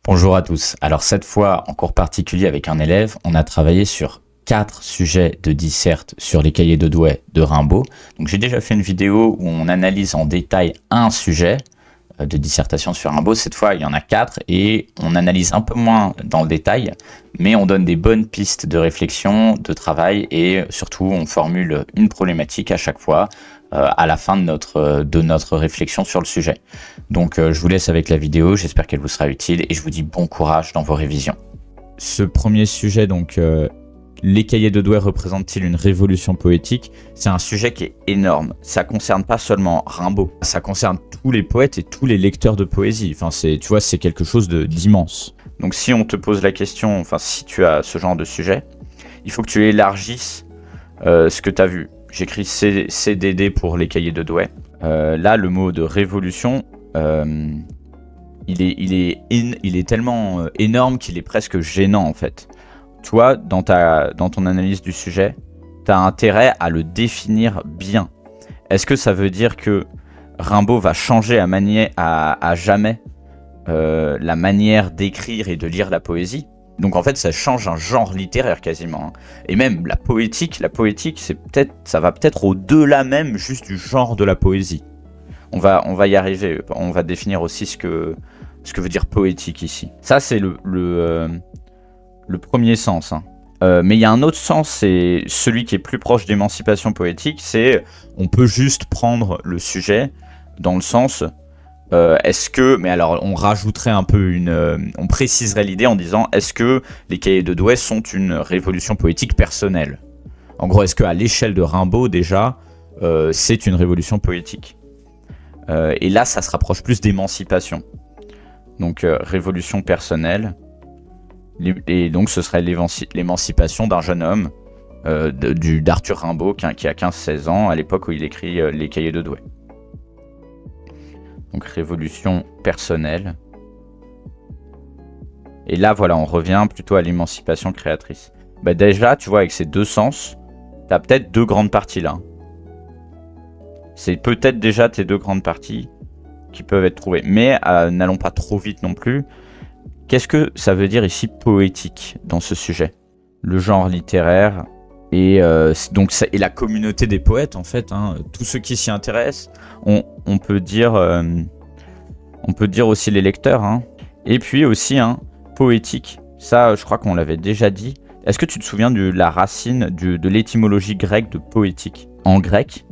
Bonjour à tous. Alors cette fois, en cours particulier avec un élève, on a travaillé sur 4 sujets de disserte sur les cahiers de Douai de Rimbaud. Donc j'ai déjà fait une vidéo où on analyse en détail un sujet de dissertation sur Rimbaud. Cette fois, il y en a 4 et on analyse un peu moins dans le détail, mais on donne des bonnes pistes de réflexion, de travail et surtout on formule une problématique à chaque fois à la fin de notre réflexion sur le sujet. Donc je vous laisse avec la vidéo, j'espère qu'elle vous sera utile et je vous dis bon courage dans vos révisions. Ce premier sujet, donc les cahiers de Douai représentent-ils une révolution poétique? C'est un sujet qui est énorme. Ça concerne pas seulement Rimbaud, ça concerne tous les poètes et tous les lecteurs de poésie. Enfin, tu vois, c'est quelque chose d'immense. Donc si on te pose la question, enfin si tu as ce genre de sujet, il faut que tu élargisses ce que tu as vu. J'écris CDD pour les cahiers de Douai. Là, le mot de révolution, il est tellement énorme qu'il est presque gênant en fait. Toi, dans ton analyse du sujet, tu as intérêt à le définir bien. Est-ce que ça veut dire que Rimbaud va changer à jamais la manière d'écrire et de lire la poésie? Donc en fait, ça change un genre littéraire quasiment. Et même la poétique, ça va peut-être au-delà même juste du genre de la poésie. On va y arriver. On va définir aussi ce que veut dire poétique ici. Ça, c'est le premier sens. Mais il y a un autre sens, c'est celui qui est plus proche d'émancipation poétique, c'est on peut juste prendre le sujet dans le sens est-ce que, mais alors on rajouterait un peu on préciserait l'idée en disant est-ce que les cahiers de Douai sont une révolution poétique personnelle? En gros, est-ce qu'à l'échelle de Rimbaud déjà c'est une révolution poétique? Et là ça se rapproche plus d'émancipation. Donc révolution personnelle. Et donc ce serait l'émancipation d'un jeune homme d'Arthur Rimbaud qui a 15-16 ans à l'époque où il écrit les cahiers de Douai. Donc révolution personnelle. Et là voilà, on revient plutôt à l'émancipation créatrice. Bah déjà, tu vois, avec ces deux sens, t'as peut-être deux grandes parties là. C'est peut-être déjà tes deux grandes parties qui peuvent être trouvées. Mais n'allons pas trop vite non plus. Qu'est-ce que ça veut dire ici poétique dans ce sujet? Le genre littéraire et la communauté des poètes en fait, tous ceux qui s'y intéressent, on peut dire aussi les lecteurs, et puis aussi poétique. Ça, je crois qu'on l'avait déjà dit. Est-ce que tu te souviens de la racine de l'étymologie grecque de poétique? En grec,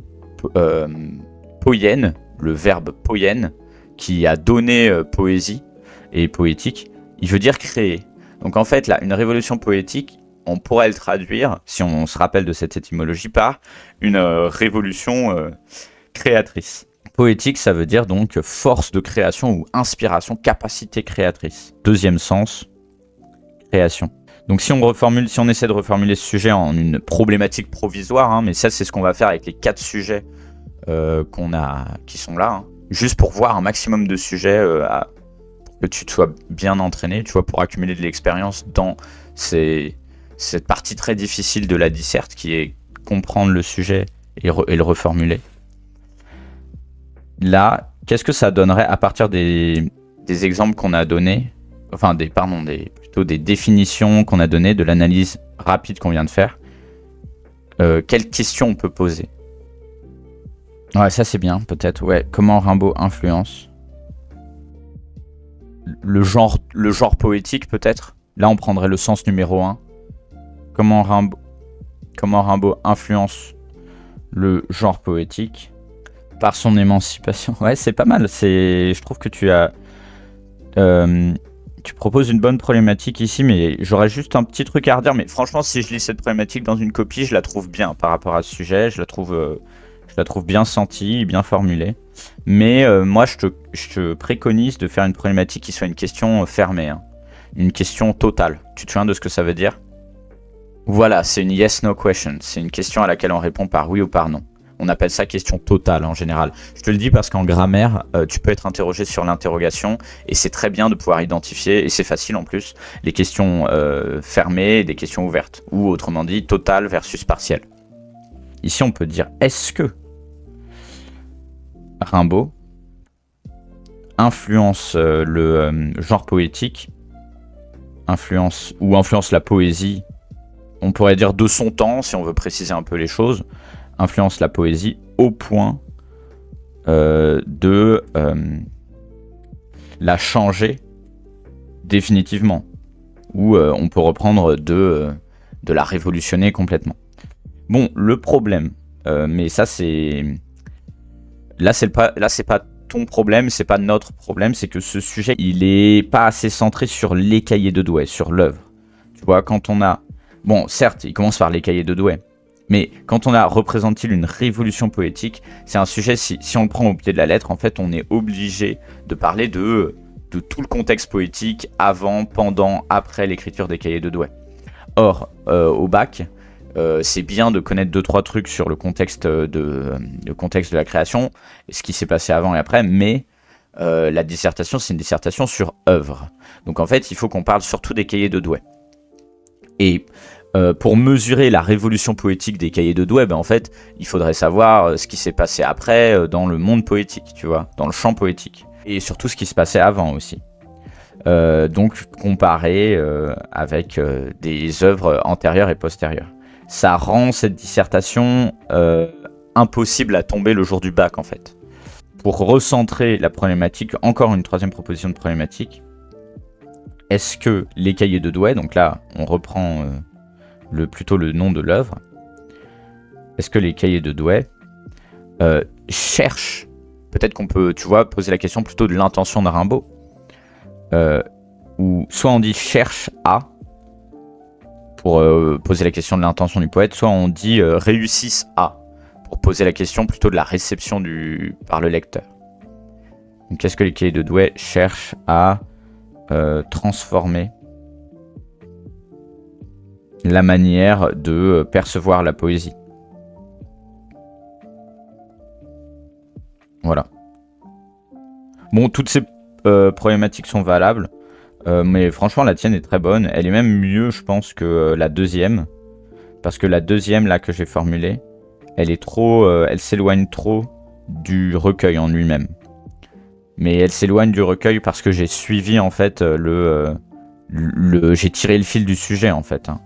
poienne, le verbe poienne, qui a donné poésie et poétique. Il veut dire créer. Donc en fait, là, une révolution poétique, on pourrait le traduire, si on se rappelle de cette étymologie, par une révolution créatrice. Poétique, ça veut dire donc force de création ou inspiration, capacité créatrice. Deuxième sens, création. Donc si on essaie de reformuler ce sujet en une problématique provisoire, mais ça c'est ce qu'on va faire avec les 4 sujets qui sont là, juste pour voir un maximum de sujets que tu sois bien entraîné, tu vois, pour accumuler de l'expérience dans cette partie très difficile de la disserte qui est comprendre le sujet et le reformuler. Là, qu'est-ce que ça donnerait à partir des exemples qu'on a donnés, enfin plutôt des définitions qu'on a données, de l'analyse rapide qu'on vient de faire? Quelles questions on peut poser? Ouais, ça c'est bien, peut-être. Ouais, comment Rimbaud influence le genre poétique, peut-être. Là, on prendrait le sens numéro 1. Comment Rimbaud influence le genre poétique par son émancipation. Ouais, c'est pas mal. Je trouve que tu proposes une bonne problématique ici, mais j'aurais juste un petit truc à redire. Mais franchement, si je lis cette problématique dans une copie, je la trouve bien par rapport à ce sujet. Je la trouve bien sentie, bien formulée. Mais moi, je te préconise de faire une problématique qui soit une question fermée. Une question totale. Tu te souviens de ce que ça veut dire? Voilà, c'est une yes-no question. C'est une question à laquelle on répond par oui ou par non. On appelle ça question totale en général. Je te le dis parce qu'en grammaire, tu peux être interrogé sur l'interrogation et c'est très bien de pouvoir identifier, et c'est facile en plus, les questions fermées et des questions ouvertes. Ou autrement dit, totale versus partielle. Ici, on peut dire est-ce que Rimbaud influence le genre poétique influence la poésie, on pourrait dire de son temps, si on veut préciser un peu les choses, influence la poésie au point de la changer définitivement. Ou on peut reprendre de la révolutionner complètement. Bon, le problème, mais ça c'est... Là c'est pas ton problème, c'est pas notre problème, c'est que ce sujet, il est pas assez centré sur les cahiers de Douai, sur l'œuvre. Tu vois, quand on a... Bon, certes, il commence par les cahiers de Douai, mais quand on a représente-t-il une révolution poétique, c'est un sujet, si on le prend au pied de la lettre, en fait, on est obligé de parler de tout le contexte poétique avant, pendant, après l'écriture des cahiers de Douai. Or, au bac, c'est bien de connaître 2-3 trucs sur le contexte de la création, ce qui s'est passé avant et après, mais la dissertation, c'est une dissertation sur œuvre. Donc en fait, il faut qu'on parle surtout des cahiers de Douai. Et pour mesurer la révolution poétique des cahiers de Douai, ben en fait, il faudrait savoir ce qui s'est passé après dans le monde poétique, tu vois, dans le champ poétique. Et surtout ce qui se passait avant aussi. Donc comparer avec des œuvres antérieures et postérieures. Ça rend cette dissertation impossible à tomber le jour du bac en fait. Pour recentrer la problématique, encore une troisième proposition de problématique, est-ce que les cahiers de Douai, donc là on reprend plutôt le nom de l'œuvre, est-ce que les cahiers de Douai cherchent, peut-être qu'on peut, tu vois, poser la question plutôt de l'intention de Rimbaud, ou soit on dit cherche à, pour poser la question de l'intention du poète, soit on dit réussissent à, pour poser la question plutôt de la réception par le lecteur. Donc qu'est-ce que les cahiers de Douai cherchent à transformer la manière de percevoir la poésie. Voilà. Bon, toutes ces problématiques sont valables, mais franchement la tienne est très bonne. Elle est même mieux, je pense, que la deuxième, parce que la deuxième là que j'ai formulée, elle s'éloigne trop du recueil en lui-même. Mais elle s'éloigne du recueil parce que j'ai suivi en fait j'ai tiré le fil du sujet en fait. Hein.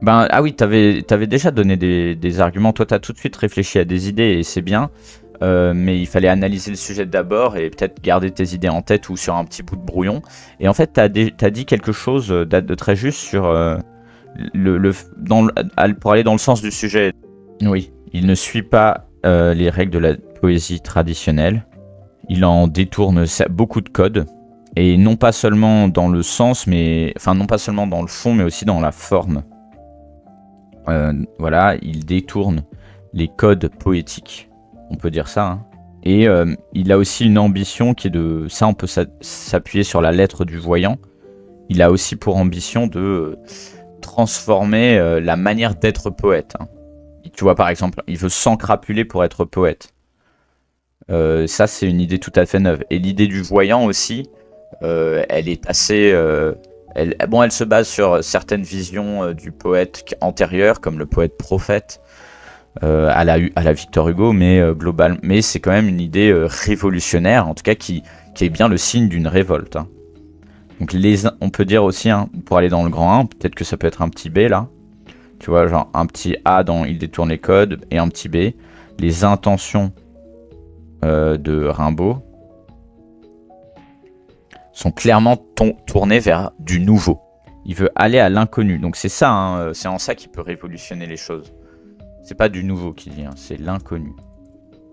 Ah oui, t'avais déjà donné des arguments. Toi, t'as tout de suite réfléchi à des idées et c'est bien. Mais il fallait analyser le sujet d'abord et peut-être garder tes idées en tête ou sur un petit bout de brouillon. Et en fait, t'as dit quelque chose de très juste sur pour aller dans le sens du sujet. Oui, il ne suit pas les règles de la poésie traditionnelle. Il en détourne beaucoup de codes. Et non pas seulement dans le sens, non pas seulement dans le fond, mais aussi dans la forme. Voilà, il détourne les codes poétiques, on peut dire ça. Hein. Et il a aussi une ambition qui est de... Ça, on peut s'appuyer sur la lettre du voyant. Il a aussi pour ambition de transformer la manière d'être poète. Hein. Tu vois, par exemple, il veut s'encrapuler pour être poète. Ça, c'est une idée tout à fait neuve. Et l'idée du voyant aussi, elle est assez... Elle se base sur certaines visions du poète antérieur, comme le poète prophète, à la Victor Hugo, mais c'est quand même une idée révolutionnaire, en tout cas qui est bien le signe d'une révolte. Hein. Donc on peut dire aussi, hein, pour aller dans le grand 1, peut-être que ça peut être un petit B là, tu vois, genre un petit A dans il détourne les codes, et un petit B, les intentions de Rimbaud sont clairement tournés vers du nouveau. Il veut aller à l'inconnu. Donc c'est ça, hein, c'est en ça qu'il peut révolutionner les choses. C'est pas du nouveau qu'il dit, hein, c'est l'inconnu.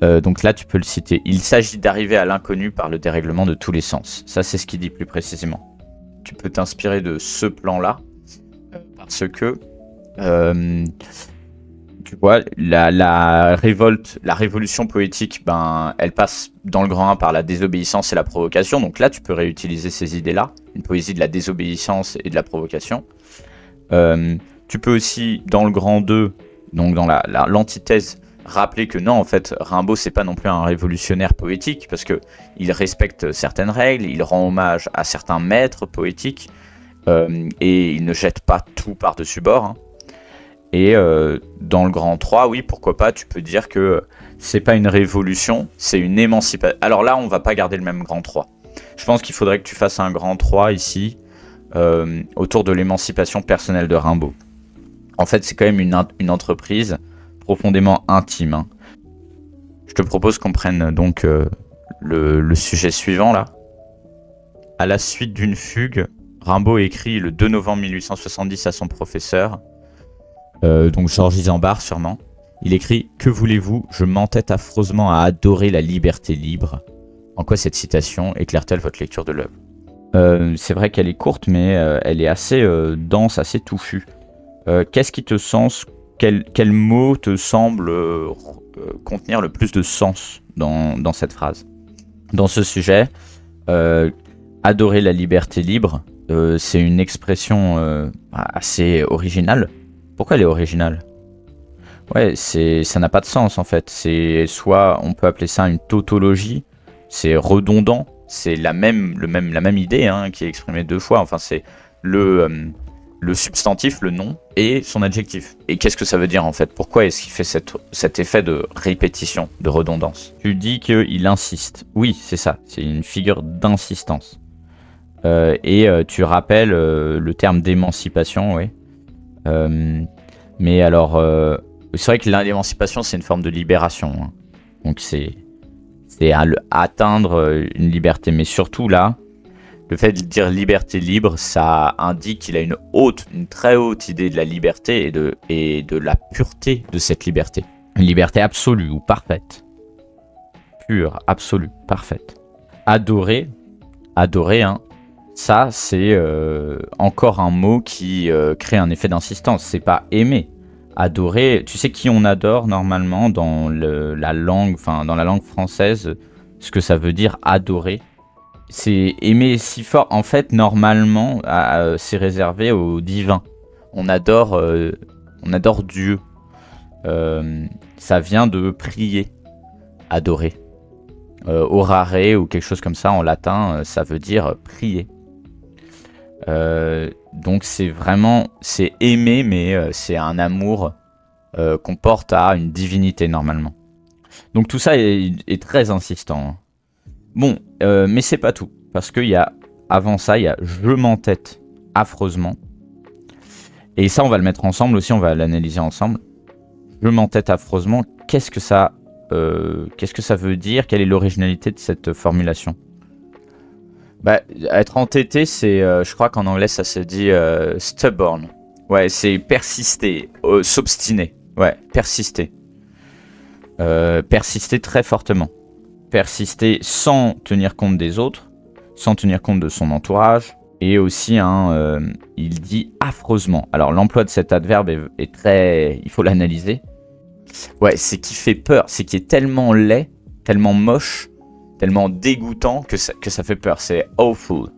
Donc là, tu peux le citer. Il s'agit d'arriver à l'inconnu par le dérèglement de tous les sens. Ça, c'est ce qu'il dit plus précisément. Tu peux t'inspirer de ce plan-là, parce que, tu vois, la révolte, la révolution poétique, elle passe dans le grand 1 par la désobéissance et la provocation. Donc là, tu peux réutiliser ces idées-là, une poésie de la désobéissance et de la provocation. Tu peux aussi, dans le grand 2, donc dans l'antithèse, rappeler que non, en fait, Rimbaud, c'est pas non plus un révolutionnaire poétique, parce que il respecte certaines règles, il rend hommage à certains maîtres poétiques, et il ne jette pas tout par-dessus bord. Hein. Et dans le grand 3, oui, pourquoi pas, tu peux dire que c'est pas une révolution, c'est une émancipation. Alors là, on va pas garder le même grand 3. Je pense qu'il faudrait que tu fasses un grand 3 ici, autour de l'émancipation personnelle de Rimbaud. En fait, c'est quand même une entreprise profondément intime. Hein. Je te propose qu'on prenne donc le sujet suivant là. À la suite d'une fugue, Rimbaud écrit le 2 novembre 1870 à son professeur, donc Georges Isambard sûrement. Il écrit « Que voulez-vous, je m'entête affreusement à adorer la liberté libre ». En quoi cette citation éclaire-t-elle votre lecture de l'œuvre ? C'est vrai qu'elle est courte, mais elle est assez dense, assez touffue. Qu'est-ce qui te sens, quel mot te semble contenir le plus de sens dans cette phrase ? Dans ce sujet, adorer la liberté libre, c'est une expression assez originale. Pourquoi elle est originale ? Ouais, ça n'a pas de sens en fait. C'est soit on peut appeler ça une tautologie, c'est redondant, c'est la même idée hein, qui est exprimée deux fois. Enfin, c'est le substantif, le nom, et son adjectif. Et qu'est-ce que ça veut dire en fait ? Pourquoi est-ce qu'il fait cet effet de répétition, de redondance ? Tu dis qu'il insiste. Oui, c'est ça, c'est une figure d'insistance. Et tu rappelles le terme d'émancipation, oui. Mais alors, c'est vrai que l'émancipation, c'est une forme de libération. Hein. Donc c'est atteindre une liberté. Mais surtout là, le fait de dire liberté libre, ça indique qu'il a une très haute idée de la liberté et de la pureté de cette liberté. Une liberté absolue ou parfaite. Pure, absolue, parfaite. Adorer, hein. Ça, c'est encore un mot qui crée un effet d'insistance. C'est pas aimer. Adorer, tu sais qui on adore normalement dans la langue française, ce que ça veut dire adorer. C'est aimer si fort. En fait, normalement, c'est réservé au divin. On adore Dieu. Ça vient de prier, adorer. Orare ou quelque chose comme ça en latin, ça veut dire prier. Donc c'est aimer, mais c'est un amour qu'on porte à une divinité normalement. Donc tout ça est très insistant. Bon, mais c'est pas tout, parce que avant ça, il y a je m'entête affreusement. Et ça, on va le mettre ensemble aussi, on va l'analyser ensemble. Je m'entête affreusement, qu'est-ce que ça veut dire ? Quelle est l'originalité de cette formulation ? Être entêté, c'est, je crois qu'en anglais ça se dit stubborn. Ouais, c'est persister, s'obstiner. Ouais, persister. Persister très fortement. Persister sans tenir compte des autres, sans tenir compte de son entourage. Et aussi, il dit affreusement. Alors l'emploi de cet adverbe est très... Il faut l'analyser. Ouais, c'est qui fait peur, c'est qui est tellement laid, tellement moche, tellement dégoûtant que ça fait peur. C'est awful.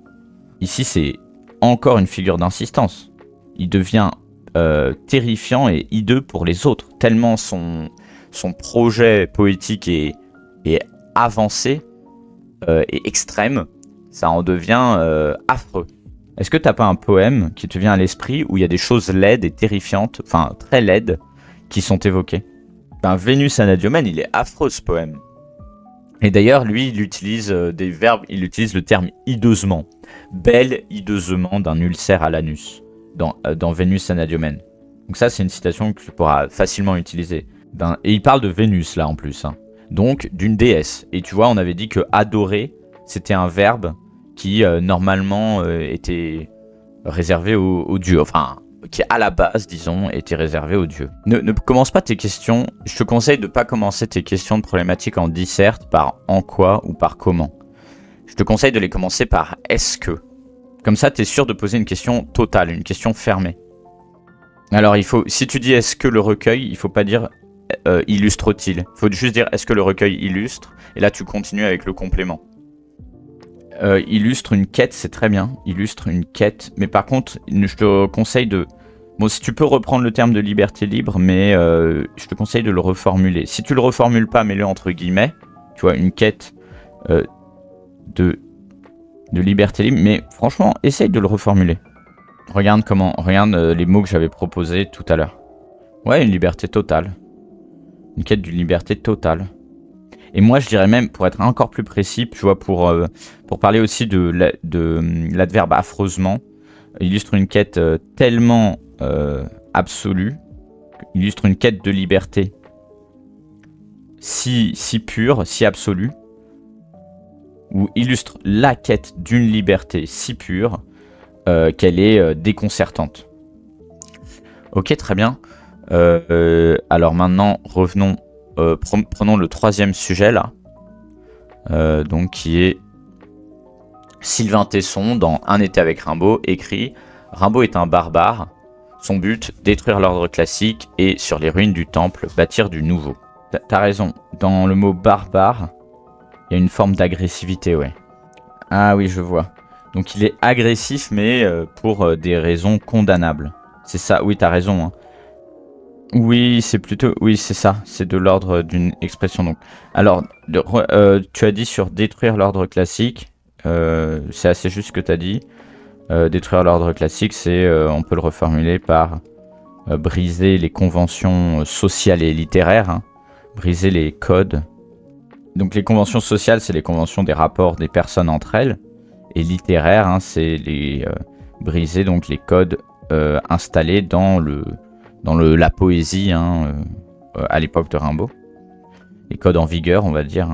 Ici, c'est encore une figure d'insistance. Il devient terrifiant et hideux pour les autres. Tellement son projet poétique est avancé et extrême, ça en devient affreux. Est-ce que t'as pas un poème qui te vient à l'esprit où il y a des choses laides et terrifiantes, enfin très laides, qui sont évoquées ? Vénus Anadyomène, il est affreux ce poème. Et d'ailleurs, lui, il utilise des verbes, il utilise le terme hideusement. Belle hideusement d'un ulcère à l'anus, dans Vénus Anadyomène. Donc ça, c'est une citation que tu pourras facilement utiliser. Et il parle de Vénus, là, en plus. Hein. Donc, d'une déesse. Et tu vois, on avait dit que adorer, c'était un verbe qui, normalement, était réservé aux dieux. Enfin, qui, à la base, disons, était réservé aux dieux. Ne commence pas tes questions. Je te conseille de ne pas commencer tes questions de problématiques en disserte par en quoi ou par comment. Je te conseille de les commencer par est-ce que. Comme ça, tu es sûr de poser une question totale, une question fermée. Alors, si tu dis est-ce que le recueil, il ne faut pas dire illustre-t-il. Il faut juste dire est-ce que le recueil illustre. Et là, tu continues avec le complément. Illustre une quête, c'est très bien. Illustre une quête. Mais par contre, je te conseille de... Bon, si tu peux reprendre le terme de liberté libre, mais je te conseille de le reformuler. Si tu le reformules pas, mets-le entre guillemets. Tu vois, une quête de liberté libre. Mais franchement, essaye de le reformuler. Regarde les mots que j'avais proposés tout à l'heure. Ouais, une liberté totale. Une quête d'une liberté totale. Et moi, je dirais même, pour être encore plus précis, tu vois, pour parler aussi de l'adverbe affreusement, illustre une quête tellement absolue, illustre une quête de liberté si pure, si absolue, ou illustre la quête d'une liberté si pure qu'elle est déconcertante. Ok, très bien. Alors maintenant, revenons, prenons le troisième sujet là, donc qui est Sylvain Tesson dans Un été avec Rimbaud, écrit « Rimbaud est un barbare, son but, détruire l'ordre classique et, sur les ruines du temple, bâtir du nouveau. » T'as raison, dans le mot barbare, il y a une forme d'agressivité, ouais. Ah oui, je vois. Donc il est agressif, mais pour des raisons condamnables. C'est ça, oui, t'as raison. Hein. Oui, c'est plutôt... Oui, c'est ça, c'est de l'ordre d'une expression. Donc. Alors, tu as dit sur détruire l'ordre classique, c'est assez juste ce que t'as dit. Détruire l'ordre classique, c'est, on peut le reformuler par briser les conventions sociales et littéraires, hein, briser les codes. Donc les conventions sociales, c'est les conventions des rapports des personnes entre elles, et littéraires, hein, c'est les briser donc les codes installés dans la poésie, hein, à l'époque de Rimbaud, les codes en vigueur, on va dire.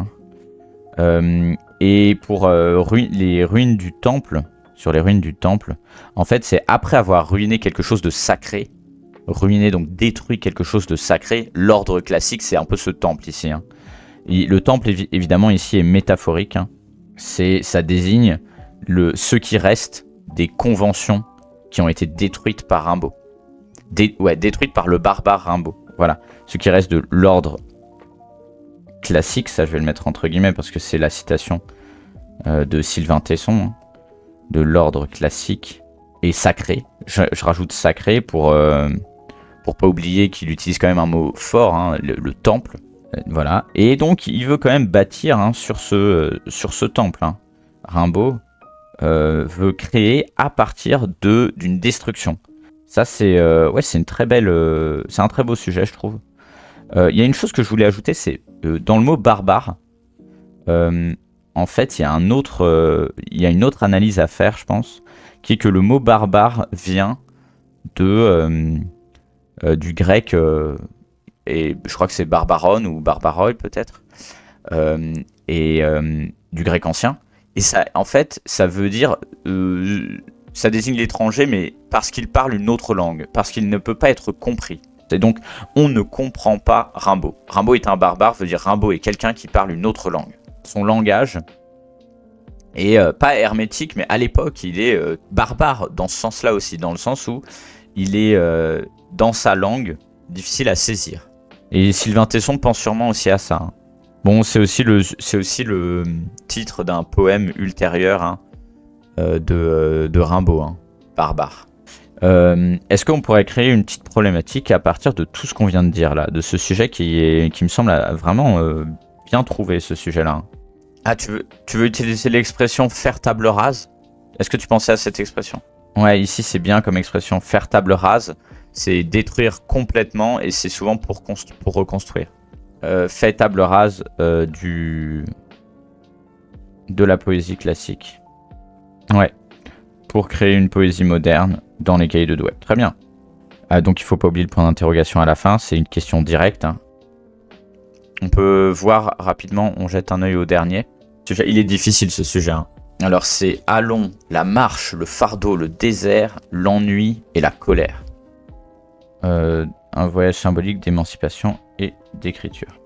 Hein. Et pour les ruines du temple. Sur les ruines du temple, en fait, c'est après avoir ruiné quelque chose de sacré, donc détruit quelque chose de sacré, l'ordre classique, c'est un peu ce temple ici. Hein. Et le temple, évidemment, ici est métaphorique. Hein. Ça désigne ce qui reste des conventions qui ont été détruites par Rimbaud. Détruites par le barbare Rimbaud. Voilà, ce qui reste de l'ordre classique, ça je vais le mettre entre guillemets parce que c'est la citation de Sylvain Tesson. Hein. De l'ordre classique et sacré. Je rajoute sacré pour pas oublier qu'il utilise quand même un mot fort, hein, le temple. Voilà. Et donc il veut quand même bâtir hein, sur ce temple. Hein. Rimbaud veut créer à partir d'une destruction. Ça c'est une très belle, c'est un très beau sujet je trouve. Il y a une chose que je voulais ajouter, c'est dans le mot barbare. En fait, il y a une autre analyse à faire, je pense, qui est que le mot barbare vient du grec, et je crois que c'est barbaron ou barbaroi peut-être, du grec ancien. Et ça, en fait, ça veut dire, ça désigne l'étranger, mais parce qu'il parle une autre langue, parce qu'il ne peut pas être compris. Et donc, on ne comprend pas Rimbaud. Rimbaud est un barbare, veut dire Rimbaud est quelqu'un qui parle une autre langue. Son langage est pas hermétique, mais à l'époque, il est barbare dans ce sens-là aussi, dans le sens où il est, dans sa langue, difficile à saisir. Et Sylvain Tesson pense sûrement aussi à ça. Hein. Bon, c'est aussi le titre d'un poème ultérieur hein, de Rimbaud, hein, barbare. Est-ce qu'on pourrait créer une petite problématique à partir de tout ce qu'on vient de dire là, de ce sujet qui me semble vraiment bien trouvé, ce sujet-là. Hein. Ah, tu veux utiliser l'expression faire table rase? Est-ce que tu pensais à cette expression? Ouais, ici c'est bien comme expression faire table rase, c'est détruire complètement et c'est souvent pour reconstruire. Fait table rase de la poésie classique. Ouais, pour créer une poésie moderne dans les cahiers de Douai. Très bien. Donc il ne faut pas oublier le point d'interrogation à la fin, c'est une question directe. Hein. On peut voir rapidement, on jette un œil au dernier. Il est difficile ce sujet. Hein. Alors c'est allons, la marche, le fardeau, le désert, l'ennui et la colère. Un voyage symbolique d'émancipation et d'écriture.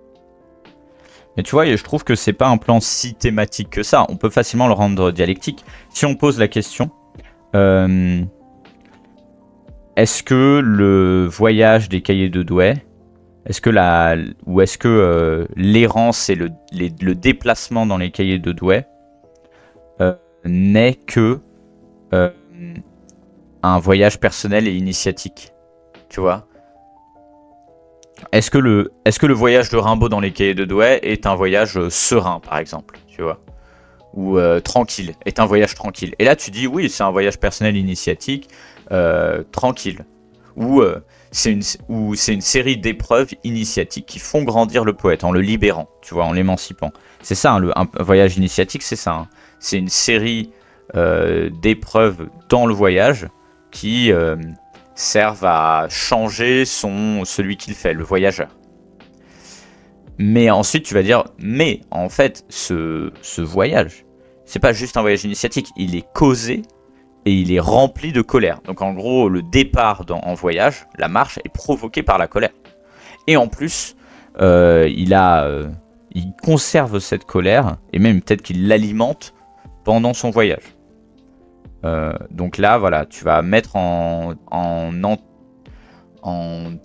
Mais tu vois, je trouve que c'est pas un plan si thématique que ça. On peut facilement le rendre dialectique. Si on pose la question, est-ce que le voyage des cahiers de Douai, est-ce que l'errance et le déplacement dans les cahiers de Douai n'est que un voyage personnel et initiatique, tu vois? Est-ce que le voyage de Rimbaud dans les cahiers de Douai est un voyage serein, par exemple, tu vois? Ou tranquille, est un voyage tranquille. Et là, tu dis, oui, c'est un voyage personnel initiatique, tranquille. Ou c'est une série d'épreuves initiatiques qui font grandir le poète en le libérant, tu vois, en l'émancipant. C'est ça, hein, un voyage initiatique, c'est ça. Hein. C'est une série d'épreuves dans le voyage qui servent à changer celui qu'il fait, le voyageur. Mais ensuite, tu vas dire, mais en fait, ce voyage, c'est pas juste un voyage initiatique, il est causé et il est rempli de colère. Donc en gros, le départ en voyage, la marche, est provoqué par la colère. Et en plus, il conserve cette colère, et même peut-être qu'il l'alimente pendant son voyage. Donc là, voilà, tu vas mettre en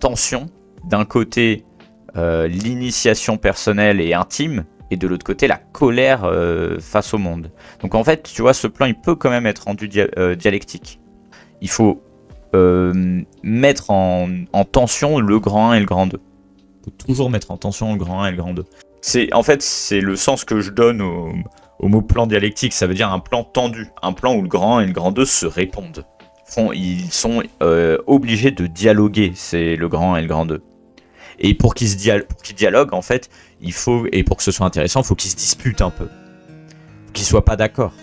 tension, d'un côté, l'initiation personnelle et intime, et de l'autre côté, la colère face au monde. Donc en fait, tu vois, ce plan, il peut quand même être rendu dialectique. Il faut mettre en tension le grand 1 et le grand 2. Il faut toujours mettre en tension le grand 1 et le grand 2. En fait, c'est le sens que je donne au mot plan dialectique. Ça veut dire un plan tendu, un plan où le grand 1 et le grand 2 se répondent. Ils sont obligés de dialoguer, c'est le grand 1 et le grand 2. Et pour qu'ils dialoguent, en fait, il faut, et pour que ce soit intéressant, il faut qu'ils se disputent un peu. Qu'ils soient pas d'accord.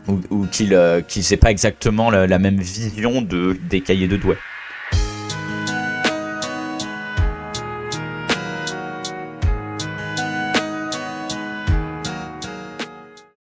Ou qu'ils n'aient pas exactement la même vision des cahiers de Douai.